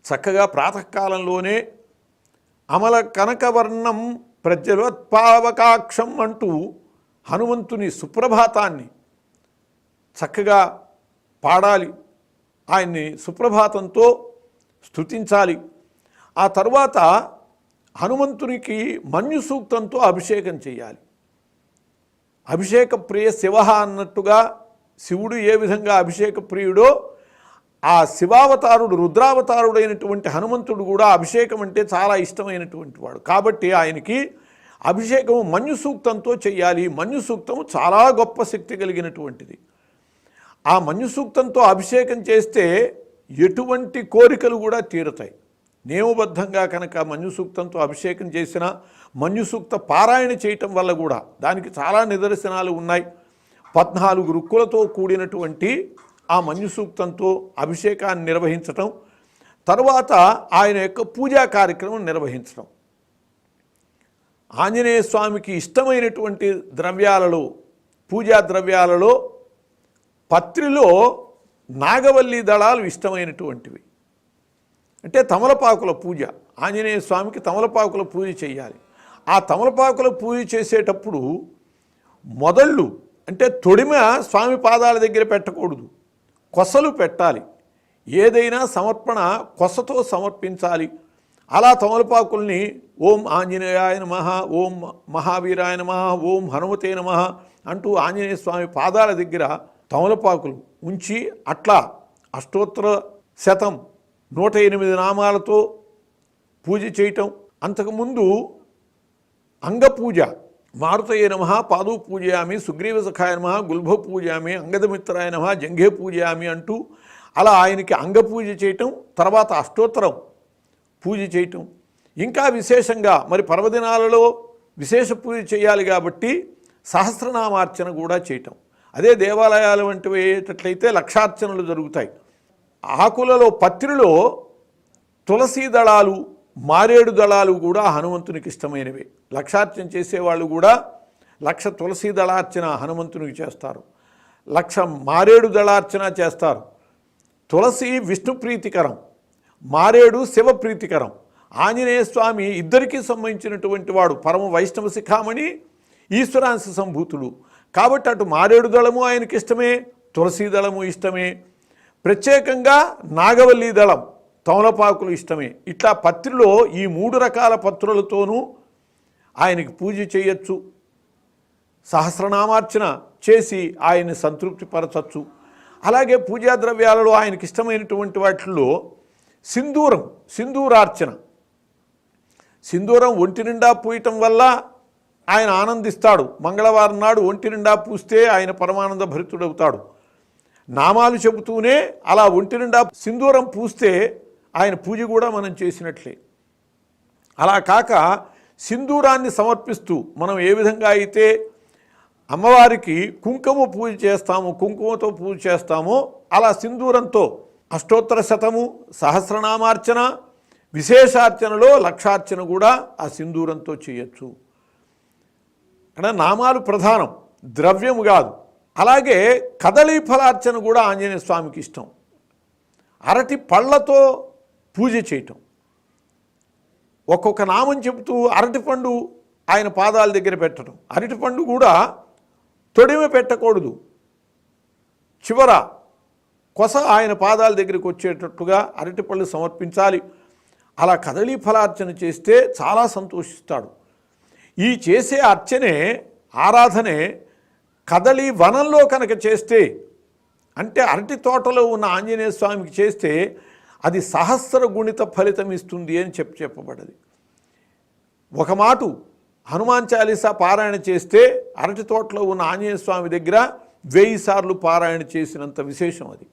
చక్కగా ప్రాతకాలంలోనే అమల కనకవర్ణం ప్రజ్వలోత్పావకాక్షం అంటూ హనుమంతుని సుప్రభాతాన్ని చక్కగా పాడాలి, ఆయన్ని సుప్రభాతంతో స్తుతించాలి. ఆ తర్వాత హనుమంతునికి మన్యు సూక్తంతో అభిషేకం చేయాలి. అభిషేక ప్రియ శివ అన్నట్టుగా శివుడు ఏ విధంగా అభిషేక ప్రియుడో ఆ శివావతారుడు రుద్రావతారుడైనటువంటి హనుమంతుడు కూడా అభిషేకం అంటే చాలా ఇష్టమైనటువంటి వాడు. కాబట్టి ఆయనకి అభిషేకం మన్యు సూక్తంతో చేయాలి. మన్యు సూక్తం చాలా గొప్ప శక్తి కలిగినటువంటిది. ఆ మన్యు సూక్తంతో అభిషేకం చేస్తే ఎటువంటి కోరికలు కూడా తీరుతాయి. నియమబద్ధంగా కనుక మన్యు సూక్తంతో అభిషేకం చేసిన మన్యు సూక్త పారాయణ చేయటం వల్ల కూడా దానికి చాలా నిదర్శనాలు ఉన్నాయి. 14 రుక్కులతో కూడినటువంటి ఆ మన్యు సూక్తంతో అభిషేకాన్ని నిర్వహించటం, తరువాత ఆయన యొక్క పూజా కార్యక్రమం నిర్వహించడం. ఆంజనేయ స్వామికి ఇష్టమైనటువంటి ద్రవ్యాలలో, పూజా ద్రవ్యాలలో పత్రిలో నాగవల్లి దళాలు ఇష్టమైనటువంటివి. అంటే తమలపాకుల పూజ, ఆంజనేయ స్వామికి తమలపాకుల పూజ చేయాలి. ఆ తమలపాకుల పూజ చేసేటప్పుడు మొదళ్ళు అంటే తొడిమ స్వామి పాదాల దగ్గర పెట్టకూడదు, కొసలు పెట్టాలి. ఏదైనా సమర్పణ కొసతో సమర్పించాలి. అలా తమలపాకుల్ని ఓం ఆంజనేయాయ నమః, ఓం మహావీరాయ నమః, ఓం హనుమతే నమః అంటూ ఆంజనేయ స్వామి పాదాల దగ్గర తమలపాకులు ఉంచి అట్లా అష్టోత్తర శతం 108 నామాలతో పూజ చేయటం. అంతకుముందు అంగపూజ, మారుతయే నమః పాదూ పూజయామి, సుగ్రీవ సఖాయ నమః గుల్భ పూజయామి, అంగదమిత్రాయ నమః జంఘే పూజయామి అంటూ అలా ఆయనకి అంగపూజ చేయటం, తర్వాత అష్టోత్తరం పూజ చేయటం. ఇంకా విశేషంగా మరి పర్వదినాలలో విశేష పూజ చేయాలి కాబట్టి సహస్రనామార్చన కూడా చేయటం. అదే దేవాలయాలు వంటివి అయ్యేటట్లయితే లక్షార్చనలు జరుగుతాయి. ఆకులలో పత్రిలో తులసీ దళాలు, మారేడు దళాలు కూడా హనుమంతునికి ఇష్టమైనవి. లక్షార్చన చేసేవాళ్ళు కూడా 1,00,000 తులసీ దళార్చన హనుమంతునికి చేస్తారు, 1,00,000 మారేడు దళార్చన చేస్తారు. తులసి విష్ణు ప్రీతికరం, మారేడు శివ ప్రీతికరం. ఆంజనేయ స్వామి ఇద్దరికీ సంబంధించినటువంటి వాడు, పరమ వైష్ణవ శిఖామణి, ఈశ్వరాంశ సంభూతుడు. కాబట్టి అటు మారేడు దళము ఆయనకి ఇష్టమే, తులసీ దళము ఇష్టమే. ప్రత్యేకంగా నాగవల్లి దళం, తమలపాకులు ఇష్టమే. ఇట్లా పత్రిలో ఈ 3 రకాల పత్రులతోనూ ఆయనకి పూజ చేయొచ్చు. సహస్రనామార్చన చేసి ఆయన్ని సంతృప్తిపరచచ్చు. అలాగే పూజా ద్రవ్యాలలో ఆయనకి ఇష్టమైనటువంటి వాటిల్లో సింధూరం, సింధూరార్చన. సింధూరం ఒంటి నిండా పూయటం వల్ల ఆయన ఆనందిస్తాడు. మంగళవారం నాడు ఒంటి నిండా పూస్తే ఆయన పరమానంద భరితుడవుతాడు. నామాలు చెబుతూనే అలా ఒంటి నిండా సింధూరం పూస్తే ఆయన పూజ కూడా మనం చేసినట్లే. అలా కాక సింధూరాన్ని సమర్పిస్తూ మనం ఏ విధంగా అయితే అమ్మవారికి కుంకుమ పూజ చేస్తామో, కుంకుమతో పూజ చేస్తామో, అలా సింధూరంతో అష్టోత్తర శతము, సహస్రనామార్చన, విశేషార్చనలో లక్షార్చన కూడా ఆ సింధూరంతో చేయొచ్చు. అక్కడ నామాలు ప్రధానం, ద్రవ్యము కాదు. అలాగే కదళీ ఫలార్చన కూడా ఆంజనేయ స్వామికి ఇష్టం. అరటి పళ్ళతో పూజ చేయటం. ఒక్కొక్క నామం చెబుతూ అరటిపండు ఆయన పాదాల దగ్గర పెట్టడం. అరటిపండు కూడా తొడిమ పెట్టకూడదు, చివర కొస ఆయన పాదాల దగ్గరికి వచ్చేటట్టుగా అరటిపళ్ళు సమర్పించాలి. అలా కదళీ ఫలార్చన చేస్తే చాలా సంతోషిస్తాడు. ఈ చేసే అర్చనే, ఆరాధనే కదళీ వనంలో కనుక చేస్తే, అంటే అరటి తోటలో ఉన్న ఆంజనేయ స్వామికి చేస్తే అది సహస్ర గుణిత ఫలితం ఇస్తుంది అని చెప్పబడ్డది. ఒక మాటు హనుమాన్ చాలీసా పారాయణ చేస్తే అరటి తోటలో ఉన్న ఆంజనేయ స్వామి దగ్గర 1000 సార్లు పారాయణ చేసినంత విశేషం అది.